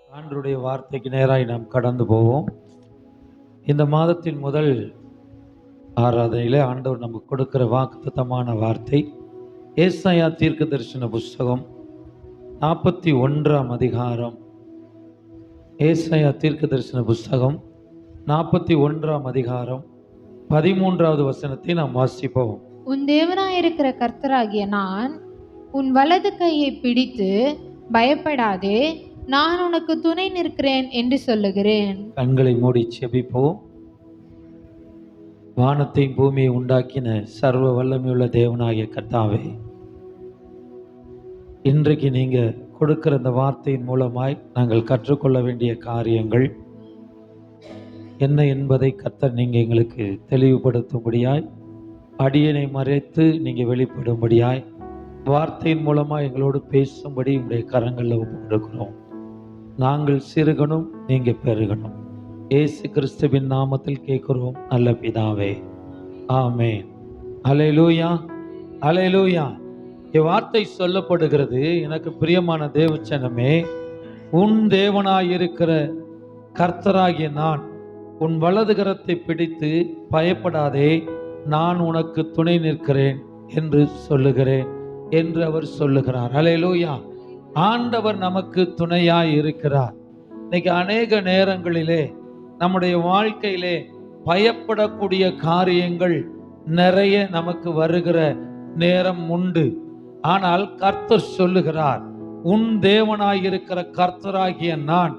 ஆண்டவருடைய வார்த்தைக்கு நேராய் நாம் கடந்து போவோம். இந்த மாதத்தின் முதல் ஆராதனையிலே ஆண்டவர் நமக்கு கொடுக்கிற வாக்குத்தத்தமான வார்த்தை ஏசாயா தீர்க்க தரிசன புஸ்தகம் 41ஆம் அதிகாரம். ஏசாயா தீர்க்க தரிசன புஸ்தகம் 41ஆம் அதிகாரம் 13வது வசனத்தை நாம் வாசிப்போம். உன் தேவனாயிருக்கிற கர்த்தராகிய நான் உன் வலது கையை பிடித்து பயப்படாதே, நான் உனக்கு துணை நிற்கிறேன் என்று சொல்லுகிறேன். கண்களை மூடி செபிப்போம். வானத்தை பூமியை உண்டாக்கின சர்வ வல்லமையுள்ள தேவனாகிய கர்த்தாவே, இன்றைக்கு நீங்க கொடுக்கிற இந்த வார்த்தையின் மூலமாய் நாங்கள் கற்றுக்கொள்ள வேண்டிய காரியங்கள் என்ன என்பதை கர்த்தர் நீங்க எங்களுக்கு தெளிவுபடுத்தும்படியாய், அடியனை மறைத்து நீங்க வெளிப்படும்படியாய், வார்த்தையின் மூலமாக எங்களோடு பேசும்படி உங்களுடைய கரங்களில் ஒப்பு கொடுக்கிறோம். நாங்கள் சிறுகணும், நீங்க பெருகணும். இயேசு கிறிஸ்துவின் நாமத்தில் கேட்கிறோம் நல்ல பிதாவே, ஆமென். அல்லேலூயா, அல்லேலூயா. வார்த்தை சொல்லப்படுகிறது, எனக்கு பிரியமான தேவச்சனமே, உன் தேவனாயிருக்கிற கர்த்தராகிய நான் உன் வலது கரத்தை பிடித்து பயப்படாதே, நான் உனக்கு துணை நிற்கிறேன் என்று சொல்லுகிறேன் என்று அவர் சொல்லுகிறார். அல்லேலூயா. ஆண்டவர் நமக்கு துணையாய் இருக்கிறார். இன்னைக்கு அநேக நேரங்களிலே நம்முடைய வாழ்க்கையிலே பயப்படக்கூடிய காரியங்கள் நிறைய நமக்கு வருகிற நேரம் உண்டு. ஆனால் கர்த்தர் சொல்லுகிறார், உன் தேவனாயிருக்கிற கர்த்தராகிய நான்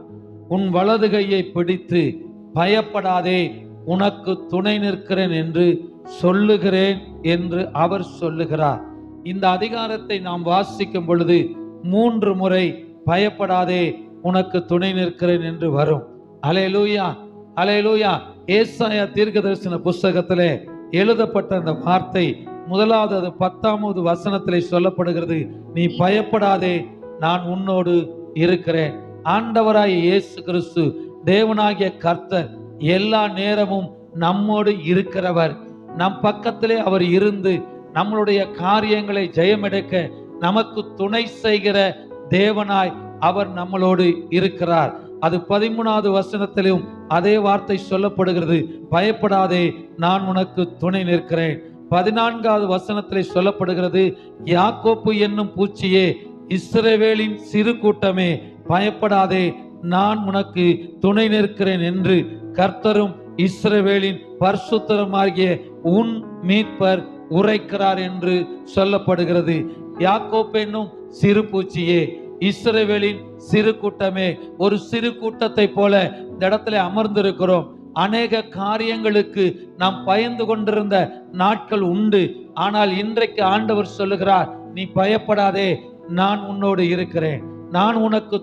உன் வலது கையை பிடித்து பயப்படாதே, உனக்கு துணை நிற்கிறேன் என்று சொல்லுகிறேன் என்று அவர் சொல்லுகிறார். இந்த அதிகாரத்தை நாம் வாசிக்கும் பொழுது 3 முறை பயப்படாதே, உனக்கு துணை நிற்கிறேன் என்று வரும். அல்லேலூயா, அல்லேலூயா. ஏசாயா தீர்க்கதரிசன புஸ்தகத்திலே எழுதப்பட்ட அந்த வார்த்தை முதலாவது 10வது வசனத்திலே சொல்லப்படுகிறது, நீ பயப்படாதே, நான் உன்னோடு இருக்கிறேன். ஆண்டவராகிய இயேசு கிறிஸ்து தேவனாகிய கர்த்தர் எல்லா நேரமும் நம்மோடு இருக்கிறவர். நம் பக்கத்திலே அவர் இருந்து நம்மளுடைய காரியங்களை ஜெயமெடுக்க நமக்கு துணை செய்கிற தேவனாய் அவர் நம்மளோடு இருக்கிறார். அது 13வது வசனத்திலும் அதே வார்த்தை சொல்லப்படுகிறது, பயப்படாதே, நான் உனக்கு துணை நிற்கிறேன். 14வது வசனத்திலே சொல்லப்படுகிறது, யாக்கோப்பு என்னும் பூச்சியே, இஸ்ரவேலின் சிறு கூட்டமே, பயப்படாதே, நான் உனக்கு துணை நிற்கிறேன் என்று கர்த்தரும் இஸ்ரவேலின் பரிசுத்தருமாகிய உன் மீட்பர் உரைக்கிறார் என்று சொல்லப்படுகிறது. யாக்கோப்பு என்னும் சிறு பூச்சியே, இஸ்ரவேலின் சிறு கூட்டமே. ஒரு சிறு கூட்டத்தை போல இந்த இடத்துல அமர்ந்திருக்கிறோம். அநேக காரியங்களுக்கு நாம் பயந்து கொண்டிருந்த நாட்கள் உண்டு. ஆனால் இன்றைக்கு ஆண்டவர் சொல்லுகிறார், நீ பயப்படாதே, நான் உன்னோடு இருக்கிறேன், நான் உனக்கு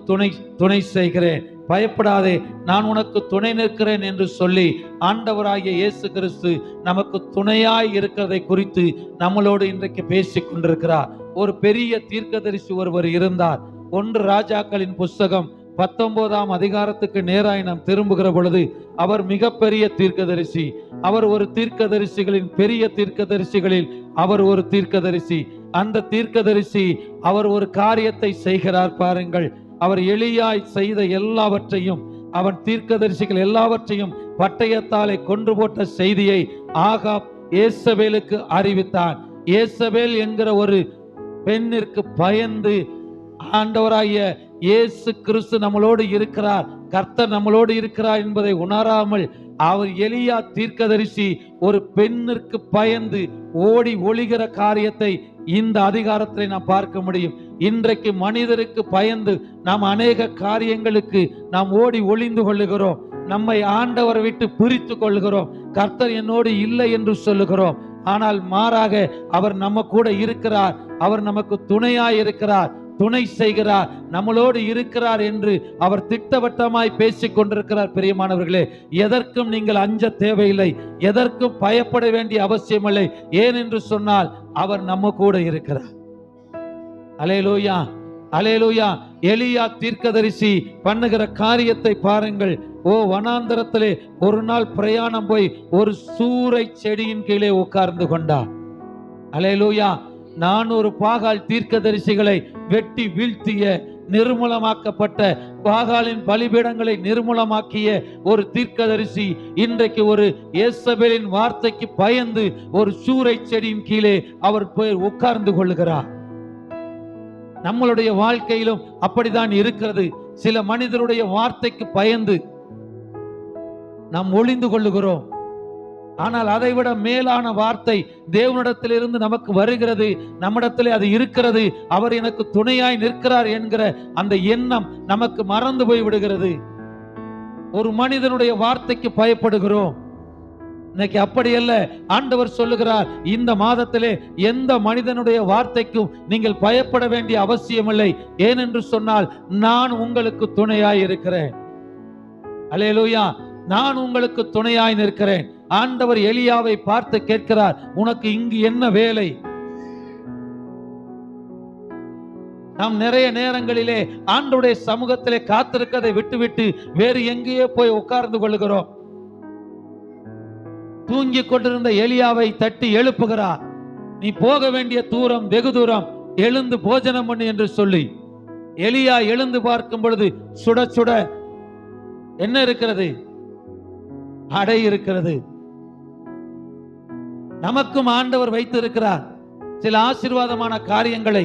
துணை செய்கிறேன், பயப்படாதே, நான் உனக்கு துணை நிற்கிறேன் என்று சொல்லி ஆண்டவராகிய இயேசு கிறிஸ்து நமக்கு துணையாய் இருக்கிறதை குறித்து நம்மளோடு இன்றைக்கு பேசிக் கொண்டிருக்கிறார். ஒரு பெரிய தீர்க்கதரிசி ஒருவர் இருந்தார். 1 ராஜாக்களின் புஸ்தகம் 19ஆம் அதிகாரத்துக்கு நேராய் நாம் திரும்புகிற பொழுது, அவர் மிகப்பெரிய தீர்க்கதரிசி. அவர் ஒரு தீர்க்கதரிசிகளின் பெரிய தீர்க்கதரிசிகளில் அவர் ஒரு தீர்க்கதரிசி. அந்த தீர்க்கதரிசி அவர் ஒரு காரியத்தை செய்கிறார் பாருங்கள். அவர் எலியாய் செய்த எல்லாவற்றையும், அவன் தீர்க்கதரிசிகள் எல்லாவற்றையும் பட்டயத்தாலே கொன்று போட்ட செய்தியை ஆகாப் ஏசபேலுக்கு அறிவித்தான். ஏசபேல் என்கிற ஒரு பெண்ணிற்கு பயந்து ஆண்டவராகிய இயேசு கிறிஸ்து நம்மளோடு இருக்கிறார், கர்த்தர் நம்மளோடு இருக்கிறார் என்பதை உணராமல் அவர் எலியா தீர்க்கதரிசி ஒரு பெண்ணிற்கு பயந்து ஓடி ஒளிகிற காரியத்தை இந்த அதிகாரத்தில் நாம் பார்க்க முடியும். இன்றைக்கு மனிதருக்கு பயந்து நாம் அநேக காரியங்களுக்கு நாம் ஓடி ஒளிந்து கொள்ளுகிறோம். நம்மை ஆண்டவரை விட்டு பிரித்து கொள்கிறோம். கர்த்தர் என்னோடு இல்லை என்று சொல்லுகிறோம். ஆனால் மாறாக அவர் நம்ம கூட இருக்கிறார், அவர் நமக்கு துணையாய் இருக்கிறார், துணை செய்கிறார், நம்மளோடு இருக்கிறார் என்று அவர் திட்டவட்டமாய் பேசிக் கொண்டிருக்கிறார். பிரியமானவர்களே, எதற்கும் நீங்கள் அஞ்ச தேவையில்லை, எதற்கும் பயப்பட வேண்டிய அவசியமில்லை. ஏன் என்று சொன்னால் அவர் நம்ம கூட இருக்கிறார். அல்லேலூயா, அல்லேலூயா. எலியா தீர்க்கதரிசி பண்ணுகிற காரியத்தை பாருங்கள். வனாந்தரத்திலே ஒரு நாள் பிரயாணம் போய் ஒரு சூறை செடியின் கீழே உட்கார்ந்து கொண்டார். அல்லேலூயா. 400 பாகால் தீர்க்கதரிசிகளை வெட்டி வீழ்த்திய நிர்மூலமாக்கப்பட்ட பாகாலின் பலிபீடங்களை நிர்மூலமாக்கிய ஒரு தீர்க்கதரிசி இன்றைக்கு ஒரு யேசபேலின் வார்த்தைக்கு பயந்து ஒரு சூரை செடியின் கீழே அவர் போய் உட்கார்ந்து கொள்ளுகிறார். நம்மளுடைய வாழ்க்கையிலும் அப்படிதான் இருக்கிறது. சில மனிதருடைய வார்த்தைக்கு பயந்து நாம் ஒளிந்து கொள்ளுகிறோம். ஆனால் அதைவிட மேலான வார்த்தை தேவனிடத்திலிருந்து நமக்கு வருகிறது. நம்மிடத்திலே அது இருக்கிறது. அவர் எனக்கு துணையாய் நிற்கிறார் என்கிற அந்த எண்ணம் நமக்கு மறந்து போய் விடுகிறது. ஒரு மனிதனுடைய வார்த்தைக்கு பயப்படுகிறோம். இன்னைக்கு அப்படி அல்ல. ஆண்டவர் சொல்லுகிறார், இந்த மாதத்திலே எந்த மனிதனுடைய வார்த்தைக்கும் நீங்கள் பயப்பட வேண்டிய அவசியமில்லை. ஏனென்று சொன்னால் நான் உங்களுக்கு துணையாய் இருக்கிறேன். அல்லேலூயா. நான் உங்களுக்கு துணையாய் நிற்கிறேன். ஆண்டவர் எலியாவை பார்த்து கேட்கிறார், உனக்கு இங்கு என்ன வேலை? நாம் நிறைய நேரங்களிலே ஆண்டவருடைய சமூகத்திலே காத்திருக்கதை விட்டுவிட்டு வேறு எங்கேயோ போய் உட்கார்ந்து கொள்கிறோம். தூங்கிக் கொண்டிருந்த எலியாவை தட்டி எழுப்புகிறார். நீ போக வேண்டிய தூரம் வெகு தூரம், எழுந்து போஜனம் பண்ணு என்று சொல்லி எலியா எழுந்து பார்க்கும் பொழுது சுட சுட என்ன இருக்கிறது? அடை இருக்கிறது. நமக்கும் ஆண்டவர் வைத்திருக்கிறார் சில ஆசீர்வாதமான காரியங்களை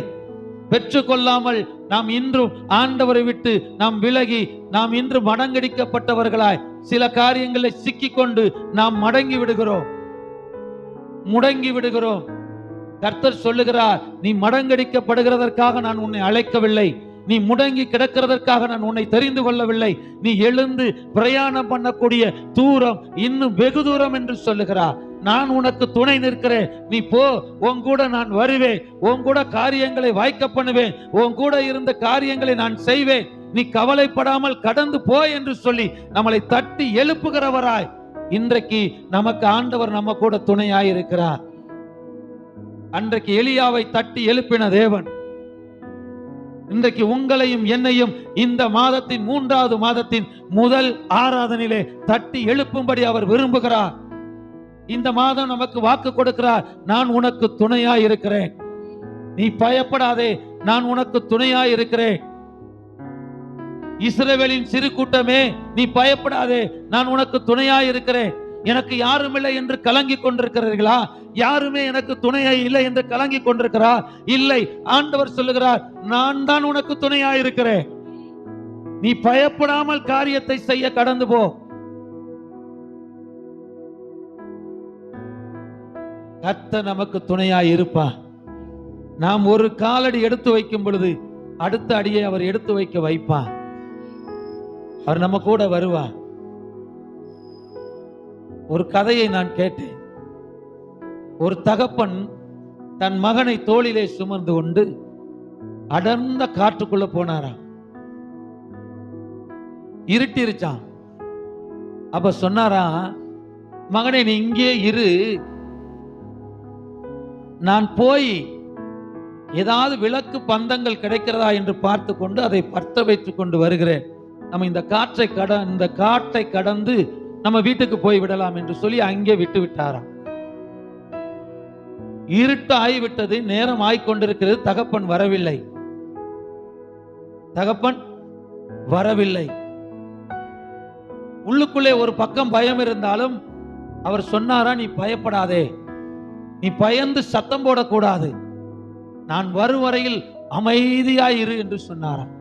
பெற்றுக்கொள்ளாமல் நாம் இன்றும் ஆண்டவரை விட்டு நாம் விலகி நாம் இன்று மடங்கடிக்கப்பட்டவர்களாய் சில காரியங்களை சிக்கிக்கொண்டு நாம் மடங்கி விடுகிறோம், முடங்கி விடுகிறோம். கர்த்தர் சொல்லுகிறார், நீ மடங்கடிக்கப்படுகிறதற்காக நான் உன்னை அழைக்கவில்லை. நீ முடங்கி கிடக்கிறதற்காக நான் உன்னை தெரிந்து கொள்ளவில்லை. நீ எழுந்து பிரயாணம் பண்ணக்கூடிய தூரம் இன்னும் வெகு தூரம் என்று சொல்லுகிறார். நான் உனக்கு துணை நிற்கிறேன். நீ போ, உன் கூட நான் வருவேன். உன் கூட காரியங்களை வாய்க்க பண்ணுவேன். உன் கூட இருந்த காரியங்களை நான் செய்வேன். நீ கவலைப்படாமல் கடந்து போ என்று சொல்லி நம்மளை தட்டி எழுப்புகிறவராய் இன்றைக்கு நமக்கு ஆண்டவர் நம்ம கூட துணையாய் இருக்கிறார். அன்றைக்கு எலியாவை தட்டி எழுப்பின தேவன் இன்றைக்கு உங்களையும் என்னையும் இந்த மாதத்தின் 3வது மாதத்தின் முதல் ஆராதனையிலே தட்டி எழுப்பும்படி அவர் விரும்புகிறார். இந்த மாதம் நமக்கு வாக்கு கொடுக்கிறார், நான் உனக்கு துணையாய் இருக்கிறேன். நீ பயப்படாதே, நான் உனக்கு துணையாய் இருக்கிறேன். இஸ்ரவேலின் சிறு கூட்டமே, நீ பயப்படாதே, நான் உனக்கு துணையாய் இருக்கிறேன். எனக்கு யாரும் இல்லை என்று கலங்கி கொண்டிருக்கிறீர்களா? யாருமே எனக்கு துணையாய் இல்லை என்று கலங்கி கொண்டிருக்கிறா? இல்லை, ஆண்டவர் சொல்லுகிறார், நான் தான் உனக்கு துணையாய் இருக்கிறேன். நீ பயப்படாமல் காரியத்தை செய்ய கடந்து போ. கர்த்தர் நமக்கு துணையாய் இருப்பார். நாம் ஒரு காலடி எடுத்து வைக்கும் பொழுது அடுத்த அடியை அவர் எடுத்து வைக்க வைப்பார். அவர் நம்ம கூட வருவார். ஒரு கதையை நான் கேட்டேன். ஒரு தகப்பன் தன் மகனை தோளிலே சுமந்து கொண்டு அடர்ந்த காட்டுக்குள்ள போனாராம். இருட்டிருச்சான். அப்ப சொன்னாரா, மகனே நீ இங்கே இரு, நான் போய் ஏதாவது விளக்கு பந்தங்கள் கிடைக்கிறதா என்று பார்த்து கொண்டு அதை பற்ற வைத்துக் கொண்டு வருகிறேன். நம்ம இந்த காட்டை கடந்து நம்ம வீட்டுக்கு போய் விடலாம் என்று சொல்லி அங்கே விட்டு விட்டாராம். இருட்டு ஆகிவிட்டது, நேரம் ஆய்கொண்டிருக்கிறது. தகப்பன் வரவில்லை. உள்ளுக்குள்ளே ஒரு பக்கம் பயம் இருந்தாலும் அவர் சொன்னாரா, நீ பயப்படாதே, நீ பயந்து சத்தம் போடக்கூடாது, நான் வரும் வரையில் அமைதியாயிரு என்று சொன்னாராம்.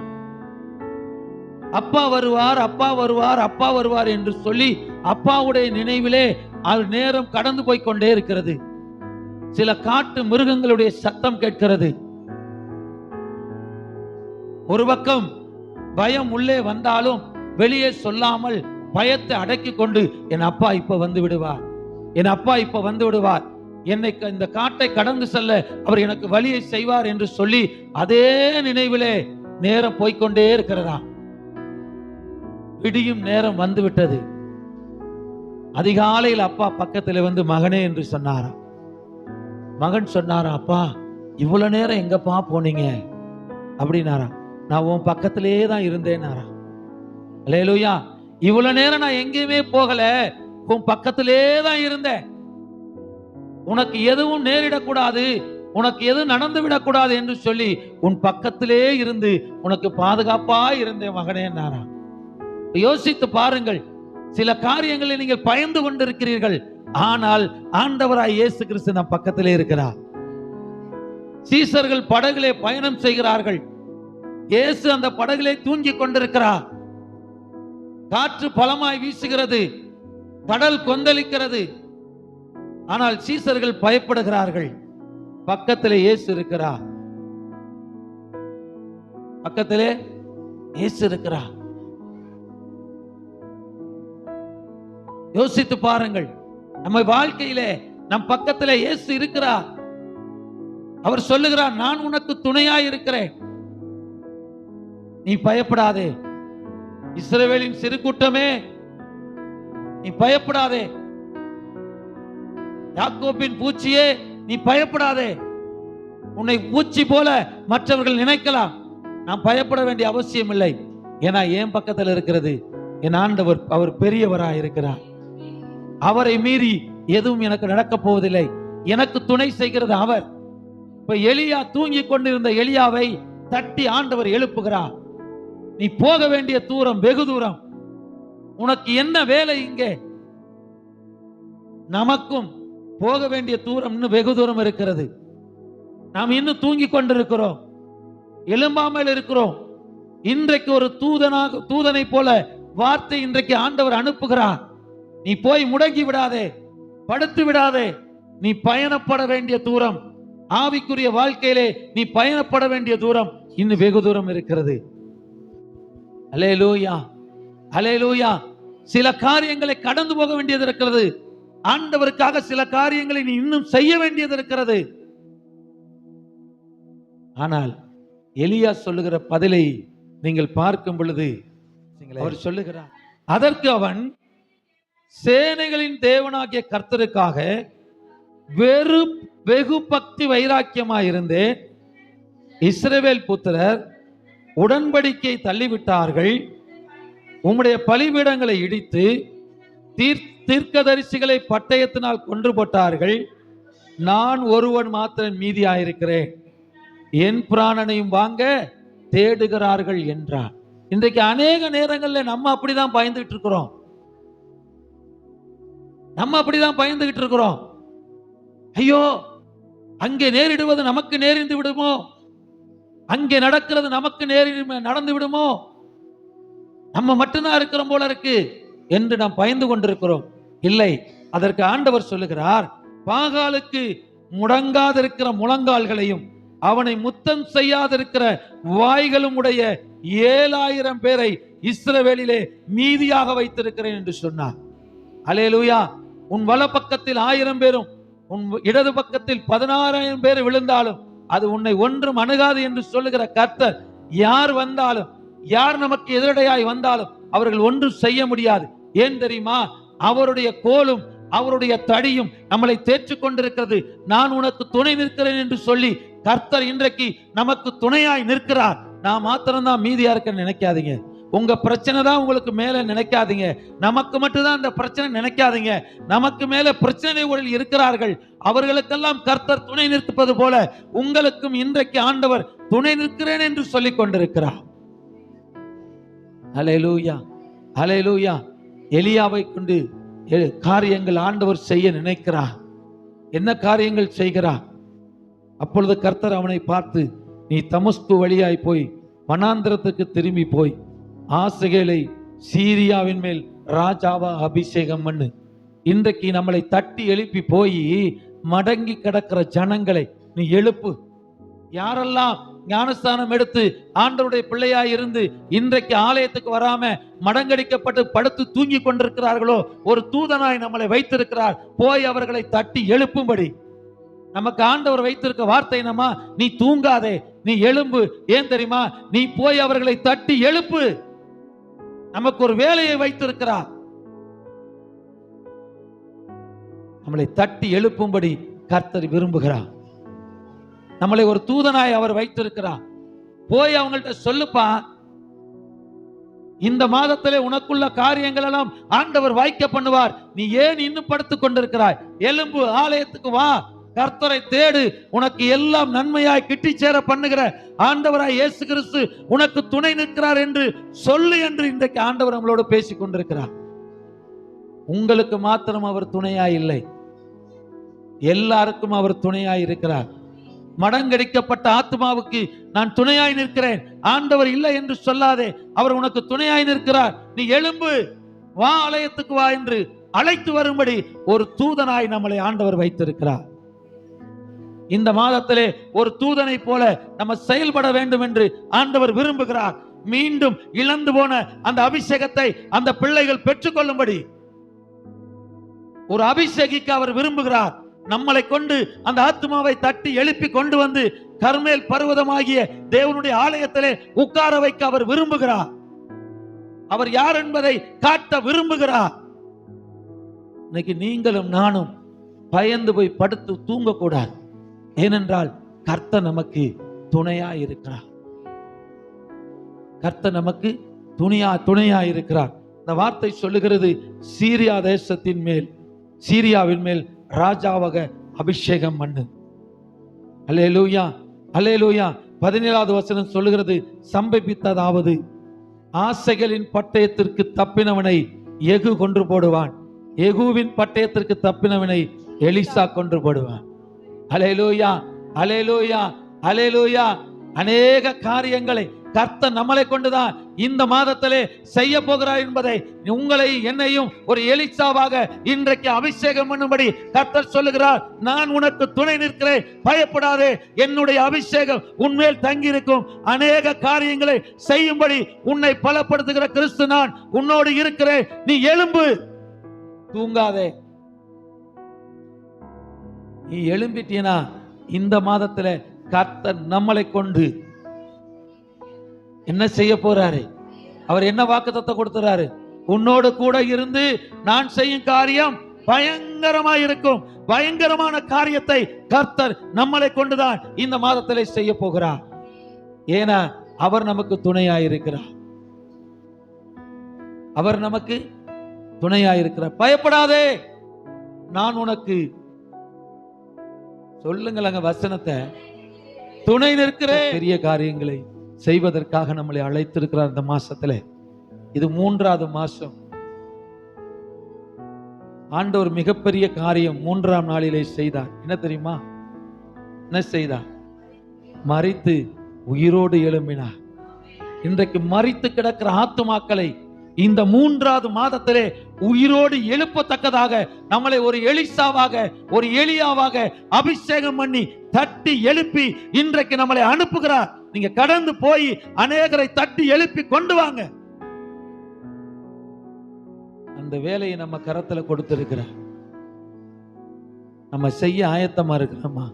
அப்பா வருவார், அப்பா வருவார், அப்பா வருவார் என்று சொல்லி அப்பாவுடைய நினைவிலே அது நேரம் கடந்து போய் கொண்டே இருக்கிறது. சில காட்டு மிருகங்களுடைய சத்தம் கேட்கிறது. ஒரு பக்கம் பயம் உள்ளே வந்தாலும் வெளியே சொல்லாமல் பயத்தை அடக்கி கொண்டு என் அப்பா இப்ப வந்து விடுவார், என் அப்பா இப்ப வந்து விடுவார், என்னை இந்த காட்டை கடந்து செல்ல அவர் எனக்கு வழியை செய்வார் என்று சொல்லி அதே நினைவிலே நேரம் போய்கொண்டே இருக்கிறதா. விடியும் நேரம் வந்து விட்டது. அதிகாலையில் அப்பா பக்கத்தில் வந்து மகனே என்று சொன்னாராம். மகன் சொன்னாராம், அப்பா இவ்வளவு நேரம் எங்கப்பா போனீங்க அப்படின்னாராம். நான் உன் பக்கத்திலே தான் இருந்தேன்னாராம். அல்லேலூயா. இவ்வளவு நேரம் நான் எங்கேயுமே போகல, உன் பக்கத்திலே தான் இருந்தேன். உனக்கு எதுவும் நேரிடக்கூடாது, உனக்கு எதுவும் நடந்து விடக்கூடாது என்று சொல்லி உன் பக்கத்திலே இருந்து உனக்கு பாதுகாப்பா இருந்தேன் மகனே நானா. யோசித்து பாருங்கள், சில காரியங்களில் நீங்கள் பயந்து கொண்டிருக்கிறீர்கள், ஆனால் ஆண்டவராய் இயேசு கிறிஸ்து நம் பக்கத்திலே இருக்கிறார். சீசர்கள் படகிலே பயணம் செய்கிறார்கள், இயேசு அந்த படகிலே தூங்கிக் கொண்டிருக்கிறார். காற்று பலமாய் வீசுகிறது, கடல் கொந்தளிக்கிறது, ஆனால் சீசர்கள் பயப்படுகிறார்கள். பக்கத்திலே இயேசு இருக்கிறார், பக்கத்திலே இயேசு இருக்கிறார். யோசித்து பாருங்கள், நம்ம வாழ்க்கையிலே நம் பக்கத்திலே இயேசு இருக்கிறார். அவர் சொல்லுகிறார், நான் உனக்கு துணையாய் இருக்கிறேன், நீ பயப்படாதே. இஸ்ரவேலின் சிறு கூட்டமே, நீ பயப்படாதே. யாக்கோபின் பூச்சியே, நீ பயப்படாதே. உன்னை பூச்சி போல மற்றவர்கள் நினைக்கலாம், நான் பயப்பட வேண்டிய அவசியம் இல்லை. ஏன்னா என் பக்கத்தில் இருக்கிறது என் ஆண்டவர், அவர் பெரியவராய் இருக்கிறார். அவரை மீறி எதுவும் எனக்கு நடக்கப் போவதில்லை. எனக்கு துணை செய்கிறது அவர். இப்ப எலியா தூங்கி கொண்டிருந்த எலியாவை தட்டி ஆண்டவர் எழுப்புகிறார். நீ போக வேண்டிய தூரம் வெகு தூரம், உனக்கு என்ன வேலை இங்கே? நமக்கும் போக வேண்டிய தூரம் இன்னும் வெகு தூரம் இருக்கிறது. நாம் இன்னும் தூங்கி கொண்டிருக்கிறோம், எழும்பாமல் இருக்கிறோம். இன்றைக்கு ஒரு தூதனை போல வார்த்தை இன்றைக்கு ஆண்டவர் அனுப்புகிறார். நீ போய் முடங்கி விடாதே, படுத்து விடாதே. நீ பயணப்பட வேண்டிய தூரம், ஆவிக்குரிய வாழ்க்கையிலே நீ பயணப்பட வேண்டிய தூரம் இன்னும் வெகு தூரம் இருக்கிறது. அல்லேலூயா, அல்லேலூயா. சில காரியங்களை கடந்து போக வேண்டியது இருக்கிறது. ஆண்டவருக்காக சில காரியங்களை நீ இன்னும் செய்ய வேண்டியது இருக்கிறது. ஆனால் எலியா சொல்லுகிற பதிலை நீங்கள் பார்க்கும் பொழுது அவர் சொல்லுகிறார், அதற்கு அவன், சேனைகளின் தேவனாகிய கர்த்தருக்காக வெகு பக்தி வைராக்கியமாயிருந்தேன். இஸ்ரவேல் புத்திரர் உடன்படிக்கை தள்ளிவிட்டார்கள், உம்முடைய பலிபீடங்களை இடித்து தீர்க்கதரிசிகளை பட்டயத்தினால் கொன்று போட்டார்கள். நான் ஒருவன் மாத்திரம் மீதியாயிருக்கிறேன், என் பிராணனையும் வாங்க தேடுகிறார்கள் என்றார். இன்றைக்கு அநேக நேரங்களில் நம்ம அப்படிதான் பயந்துகிட்டு இருக்கிறோம். நம்ம அப்படிதான் பயந்துகிட்டு இருக்கிறோம். ஐயோ, அங்கே நேரிடுவது நமக்கு நேரிந்து விடுமோ, அங்கே நடக்கிறது நமக்கு நடந்து விடுமோ, நம்ம மட்டும்தான் இருக்கிறோம் போல இருக்கு என்று நாம் பயந்து கொண்டிருக்கிறோம். இல்லை, அதற்கு ஆண்டவர் சொல்லுகிறார், பாகாலுக்கு முடங்காதிருக்கிற முழங்கால்களையும் அவனை முத்தம் செய்யாதிருக்கிற வாய்களும் உடைய 7000 பேரை இஸ்ரவேலிலே மீதியாக வைத்திருக்கிறேன் என்று சொன்னார். அல்லேலூயா. உன் வலப்பக்கத்தில் 1000 பேரும் உன் இடது பக்கத்தில் 16,000 பேர் விழுந்தாலும் அது உன்னை ஒன்றும் அணுகாது என்று சொல்லுகிற கர்த்தர், யார் வந்தாலும், யார் நமக்கு எதிரடையாய் வந்தாலும் அவர்கள் ஒன்றும் செய்ய முடியாது. ஏன் தெரியுமா? அவருடைய கோலும் அவருடைய தடியும் நம்மளை தேற்றிக் கொண்டிருக்கிறது. நான் உனக்கு துணை நிற்கிறேன் என்று சொல்லி கர்த்தர் இன்றைக்கு நமக்கு துணையாய் நிற்கிறார். நான் மாத்திரம்தான் மீதியா இருக்கேன்னு நினைக்காதீங்க. உங்க பிரச்சனை தான் உங்களுக்கு மேல நினைக்காதீங்க. நமக்கு மட்டும்தான் அந்த பிரச்சனை நினைக்காதீங்க. நமக்கு மேல பிரச்சனைகள் இருக்கிறார்கள். அவர்களுக்கெல்லாம் கர்த்தர் துணை நிற்பது போல உங்களுக்கும் இன்றைக்கு ஆண்டவர் துணை நிற்கிறேன் என்று சொல்லிக் கொண்டிருக்கிறார். அல்லேலூயா, அல்லேலூயா. எலியாவை கொண்டு காரியங்கள் ஆண்டவர் செய்ய நினைக்கிறார். என்ன காரியங்கள் செய்கிறார்? அப்பொழுது கர்த்தர் அவனை பார்த்து, நீ தமஸ்கு வழியாய் போய் வனாந்திரத்துக்கு திரும்பி போய் ஆசகேலை சீரியாவின் மேல் ராஜாவா அபிஷேகம் பண்ணு. இன்றைக்கு நம்மளை தட்டி எழுப்பி போய் மடங்கி கிடக்கிற ஜனங்களை நீ எழுப்பு. யாரெல்லாம் ஞானஸ்தானம் எடுத்து ஆண்டவருடைய பிள்ளையாய் இருந்து இன்றைக்கு ஆலயத்துக்கு வராம மடங்கடிக்கப்பட்டு படுத்து தூங்கி கொண்டிருக்கிறார்களோ, ஒரு தூதனாய் நம்மளை வைத்திருக்கிறார். போய் அவர்களை தட்டி எழுப்பும்படி நமக்கு ஆண்டவர் வைத்திருக்க வார்த்தை என்னமா? நீ தூங்காதே, நீ எழும்பு. ஏன் தெரியுமா? நீ போய் அவர்களை தட்டி எழுப்பு. நமக்கு ஒரு வேலையை வைத்திருக்கிறார். நம்மளை தட்டி எழுப்பும்படி கர்த்தர் விரும்புகிறார். நம்மளை ஒரு தூதனாய் அவர் வைத்திருக்கிறார். போய் அவங்கள்ட்ட சொல்லுப்பா, இந்த மாதத்திலே உனக்குள்ள காரியங்கள் எல்லாம் ஆண்டவர் வாய்க்க பண்ணுவார். நீ ஏன் இன்னும் படுத்துக் கொண்டிருக்கிறாய்? எலும்பு, ஆலயத்துக்கு வா. கர்த்தரை தேடு, உனக்கு எல்லாம் நன்மையாய் கிட்டி சேர பண்ணுகிற ஆண்டவராய் இயேசு கிறிஸ்து உனக்கு துணை நிற்கிறார் என்று சொல்லு என்று இன்றைக்கு ஆண்டவர் நம்மளோடு பேசிக் கொண்டிருக்கிறார். உங்களுக்கு மாத்திரம் அவர் துணையாய் இல்லை, எல்லாருக்கும் அவர் துணையாய் இருக்கிறார். மடங்கடிக்கப்பட்ட ஆத்மாவுக்கு நான் துணையாய் நிற்கிறேன், ஆண்டவர் இல்லை என்று சொல்லாதே, அவர் உனக்கு துணையாய் நிற்கிறார். நீ எழும்பு, வா, ஆலயத்துக்கு வா என்று அழைத்து வரும்படி ஒரு தூதனாய் நம்மளை ஆண்டவர் வைத்திருக்கிறார். இந்த மாதத்திலே ஒரு தூதனை போல நம்ம செயல்பட வேண்டும் என்று ஆண்டவர் விரும்புகிறார். மீண்டும் இழந்து போன அந்த அபிஷேகத்தை அந்த பிள்ளைகள் பெற்றுக்கொள்ளும்படி ஒரு அபிஷேகிக்க அவர் விரும்புகிறார். நம்மளை கொண்டு அந்த ஆத்மாவை தட்டி எழுப்பி கொண்டு வந்து கர்மேல் பர்வதமாகிய தேவனுடைய ஆலயத்திலே உட்கார வைக்க அவர் விரும்புகிறார். அவர் யார் என்பதை காட்ட விரும்புகிறார். இன்னைக்கு நீங்களும் நானும் பயந்து போய் படுத்து தூங்கக்கூடாது. ஏனென்றால் கர்த்தர் நமக்கு துணையா இருக்கிறார். கர்த்தர் நமக்கு துணையா இருக்கிறார். இந்த வார்த்தை சொல்லுகிறது, சீரியா தேசத்தின் மேல், சீரியாவின் மேல் ராஜாவாக அபிஷேகம் பண்ணு. அல்லேலூயா, அல்லேலூயா. 17வது வசனம் சொல்லுகிறது, சம்பவித்ததாவது ஆசைகளின் பட்டயத்திற்கு தப்பினவனை எகு கொன்று போடுவான், எகுவின் பட்டயத்திற்கு தப்பினவனை எலிசா கொன்று போடுவான். அல்லேலூயா, அல்லேலூயா, அல்லேலூயா. அநேக காரியங்களை கர்த்தர் நம்மளை கொண்டுதான் இந்த மாதத்திலே செய்ய போகிறார் என்பதை உங்களை என்னையும் ஒரு எலிசாவாக இன்றைக்கு அபிஷேகம் பண்ணும்படி கர்த்தர் சொல்லுகிறார். நான் உனக்கு துணை நிற்கிறேன், பயப்படாதே, என்னுடைய அபிஷேகம் உன்மேல் தங்கி இருக்கும். அநேக காரியங்களை செய்யும்படி உன்னை பலப்படுத்துகிற கிறிஸ்து நான் உன்னோடு இருக்கிறேன். நீ எழும்பு, தூங்காதே. நீ எழும்பிட்டீனா இந்த மாதத்துல கர்த்தர் நம்மளை கொண்டு என்ன செய்ய போறாரு? அவர் என்ன வாக்குத்தத்தம் கொடுக்கிறாரு? உன்னோடு கூட இருந்து நான் செய்யும் காரியம் பயங்கரமா இருக்கும். பயங்கரமான காரியத்தை கர்த்தர் நம்மளை கொண்டுதான் இந்த மாதத்திலே செய்ய போகிறார். ஏன்னா அவர் நமக்கு துணையாயிருக்கிறார். அவர் நமக்கு துணையாயிருக்கிறார். பயப்படாதே, நான் உனக்கு, சொல்லுங்களங்க வசனத்தை, துணை நிற்கிறேன். பெரிய காரியங்களை செய்வதற்காக நம்மளை அழைத்திருக்கிறார். இந்த மாசத்துல இது 3வது மாசம். ஆண்டவர் மிகப்பெரிய காரியம் 3ஆம் நாளிலே செய்தார். என்ன தெரியுமா? என்ன செய்தார்? மரித்து உயிரோடு எழும்பினார். இன்றைக்கு மரித்து கிடக்கிற ஆத்துமாக்களை இந்த 3வது மாதத்திலே உயிரோடு எழுப்பத்தக்கதாக நம்மளை ஒரு எலிசாவாக, ஒரு எலியாவாக அபிஷேகம் பண்ணி தட்டி எழுப்பி இன்றைக்கு நம்மளை அனுப்புகிறார். நீங்க கடந்து போய் அநேகரை தட்டி எழுப்பி கொண்டு வாங்க. அந்த வேலையை நம்ம கரத்துல கொடுத்திருக்கிறார். நம்ம செய்ய ஆயத்தமா இருக்கிறோமா?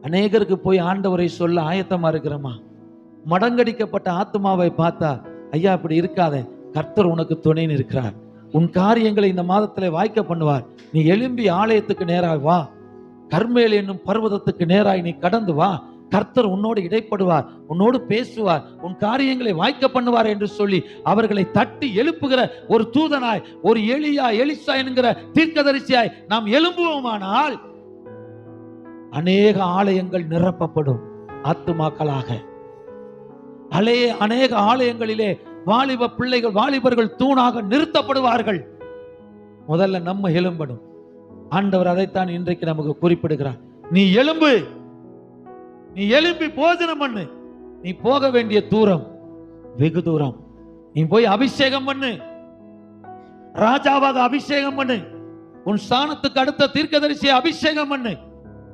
அநேகருக்கு போய் ஆண்டவரை சொல்ல ஆயத்தமா இருக்கிறோமா? மடங்கடிக்கப்பட்ட ஆத்மாவை பார்த்தா, ஐயா இப்படி இருக்காத, கர்த்தர் உனக்கு துணை நிற்கிறார், உன் காரியங்களை இந்த மாதத்திலே வாய்க்க பண்ணுவார். நீ எழும்பி ஆலயத்துக்கு நேராய் வா, கர்மேல் என்னும் பர்வதத்துக்கு நேராய் நீ கடந்து வா, கர்த்தர் உன்னோடு இடைப்படுவார், உன்னோடு பேசுவார், உன் காரியங்களை வாய்க்க பண்ணுவார் என்று சொல்லி அவர்களை தட்டி எழுப்புகிற ஒரு தூதனாய், ஒரு எலியா, எலிசா என்கிற தீர்க்கதரிசியாய் நாம் எழும்புவோமானால் அநேக ஆலயங்கள் நிரப்பப்படும் ஆத்துமாக்களாக. அநேக ஆலயங்களிலே வாலிப பிள்ளைகள், வாலிபர்கள் தூணாக நிறுத்தப்படுவார்கள். முதல்ல நம்ம எழும்படும். ஆண்டவர் அதைத்தான் இன்றைக்கு நமக்கு குறிப்பிடுகிறார். நீ எழும்பு, நீ எழும்பி போஜனம் பண்ணு. நீ போக வேண்டிய தூரம் வெகு தூரம். நீ போய் அபிஷேகம் பண்ணு, ராஜாவாக அபிஷேகம் பண்ணு, உன் ஸ்தானத்துக்கு அடுத்த தீர்க்கதரிசியை அபிஷேகம் பண்ணு.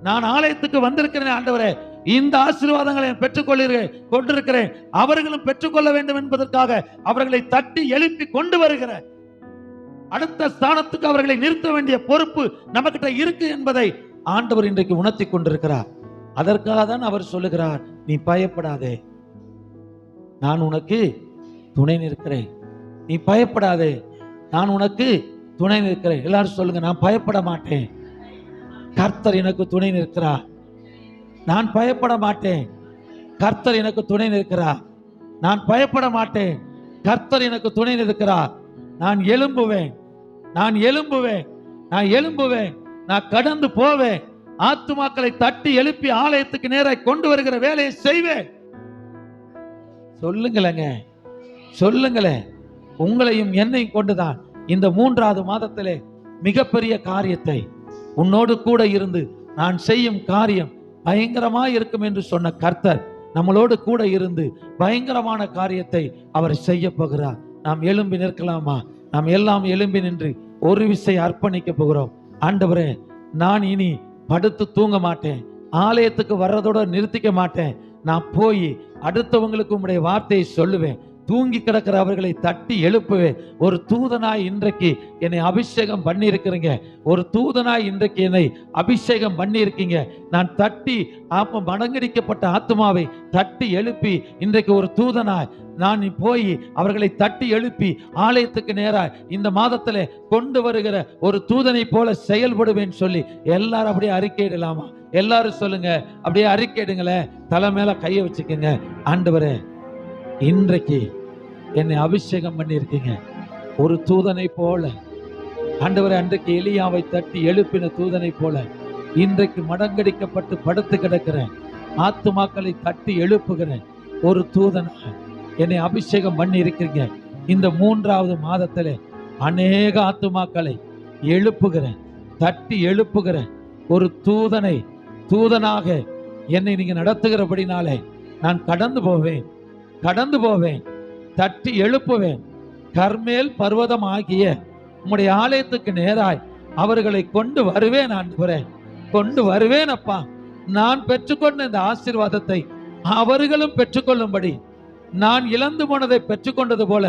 நான் ஆலயத்துக்கு வந்திருக்கிறேன் ஆண்டவரே, இந்த ஆசீர்வாதங்களை கொண்டிருக்கிறேன், அவர்களும் பெற்றுக்கொள்ள வேண்டும் என்பதற்காக அவர்களை தட்டி எழுப்பி கொண்டு வருகிற அடுத்த ஸ்தானத்துக்கு அவர்களை நிறுத்த வேண்டிய பொறுப்பு நமக்கிட்ட இருக்கு என்பதை ஆண்டவர் இன்றைக்கு உணர்த்தி கொண்டிருக்கிறார். அதற்காக தான் அவர் சொல்லுகிறார், நீ பயப்படாதே, நான் உனக்கு துணை நிற்கிறேன். நீ பயப்படாதே, நான் உனக்கு துணை நிற்கிறேன். எல்லாரும் சொல்லுங்க, நான் பயப்பட மாட்டேன், கர்த்தர் எனக்கு துணை நிற்கிறார். நான் பயப்பட மாட்டேன், கர்த்தர் எனக்கு துணை நிற்கிறார். நான் பயப்பட மாட்டேன், கர்த்தர் எனக்கு துணை நிற்கிறார். நான் எழும்புவேன், நான் எழும்புவேன், நான் எழும்புவேன், நான் கடந்து போவேன். ஆத்துமாக்களை தட்டி எழுப்பி ஆலயத்துக்கு நேராக கொண்டு வருகிற வேலையை செய்வேன். சொல்லுங்களேங்க, சொல்லுங்களேன். உங்களையும் என்னையும் கொண்டுதான் இந்த 3வது மாதத்திலே மிகப்பெரிய காரியத்தை உன்னோடு கூட இருந்து நான் செய்யும் காரியம் பயங்கரமா இருக்கும் என்று சொன்ன கர்த்தர் நம்மளோடு கூட இருந்து பயங்கரமான காரியத்தை அவர் செய்ய போகிறார். நாம் எழும்பி நிற்கலாமா? நாம் எல்லாம் எழும்பி நின்று ஒரு விசை அர்ப்பணிக்க போகிறோம். ஆண்டவரே, நான் இனி படுத்து தூங்க மாட்டேன், ஆலயத்துக்கு வர்றதோட நிறுத்திக்க மாட்டேன். நான் போய் அடுத்தவங்களுக்கு உம்முடைய வார்த்தையை சொல்லுவேன். தூங்கி கிடக்கிற அவர்களை தட்டி எழுப்புவேன். ஒரு தூதனாய் இன்றைக்கு என்னை அபிஷேகம் பண்ணி இருக்கிறீங்க. ஒரு தூதனாய் இன்றைக்கு என்னை அபிஷேகம் பண்ணி இருக்கீங்க. நான் தட்டி மடங்கடிக்கப்பட்ட ஆத்மாவை தட்டி எழுப்பி இன்றைக்கு ஒரு தூதனாய் நான் போய் அவர்களை தட்டி எழுப்பி ஆலயத்துக்கு நேராக இந்த மாதத்துல கொண்டு வருகிற ஒரு தூதனை போல செயல்படுவேன் சொல்லி எல்லாரும் அப்படியே அறிக்கையிடலாமா? எல்லாரும் சொல்லுங்க, அப்படியே அறிக்கையிடுங்களேன். தலை மேல கையை வச்சுக்கோங்க. ஆண்டவரே, இன்றைக்கு என்னை அபிஷேகம் பண்ணி இருக்கீங்க ஒரு தூதனை போல. ஆண்டவரே, அன்றைக்கு எலியாவை தட்டி எழுப்பின தூதனை போல இன்றைக்கு மடங்கடிக்கப்பட்டு படுத்து கிடக்கிறேன் ஆத்துமாக்களை தட்டி எழுப்புகிறேன் ஒரு தூதனா என்னை அபிஷேகம் பண்ணி இருக்கிறீங்க. இந்த 3வது மாதத்திலே அநேக ஆத்துமாக்களை எழுப்புகிறேன், தட்டி எழுப்புகிறேன். ஒரு தூதனாக என்னை நீங்க நடத்துகிறபடினாலே நான் கடந்து போவேன், தட்டி எழுப்புவேன். கர்மேல் பர்வதம் ஆகிய உம்முடைய ஆலயத்துக்கு நேராய் அவர்களை கொண்டு வருவேன். ஆண்டவரே, கொண்டு வருவேன் அப்பா. நான் பெற்றுக்கொண்ட இந்த ஆசீர்வாதத்தை அவர்களும் பெற்றுக்கொள்ளும்படி, நான் இழந்து போனதை பெற்றுக்கொண்டது போல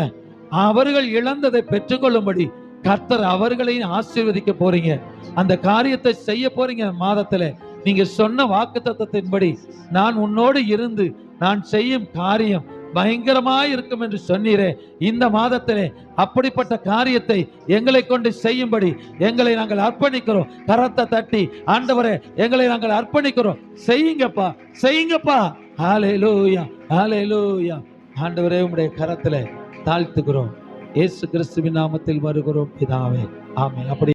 அவர்கள் இழந்ததை பெற்றுக்கொள்ளும்படி கர்த்தர் அவர்களையும் ஆசீர்வதிக்க போறீங்க. அந்த காரியத்தை செய்ய போறீங்க. மாதத்துல நீங்க சொன்ன வாக்குத்தத்தத்தின்படி நான் உன்னோடு இருந்து நான் செய்யும் காரியம் பயங்கரமாய் இருக்கும் என்று சொன்னீரே. இந்த மாதத்திலே அப்படிப்பட்ட காரியத்தை எங்களை கொண்டு செய்யும்படி எங்களை நாங்கள் அர்ப்பணிக்கிறோம். கரத்தை தட்டி, ஆண்டவரே, எங்களை நாங்கள் அர்ப்பணிக்கிறோம், செய்யுங்கப்பா, செய்யுங்கப்பா. ஹல்லேலூயா, ஹல்லேலூயா. ஆண்டவரே, உம்முடைய கரத்திலே தாழ்த்துகிறோம். இயேசு கிறிஸ்துவின் நாமத்தில் வருகிறோம் பிதாவே, ஆமென். அப்படி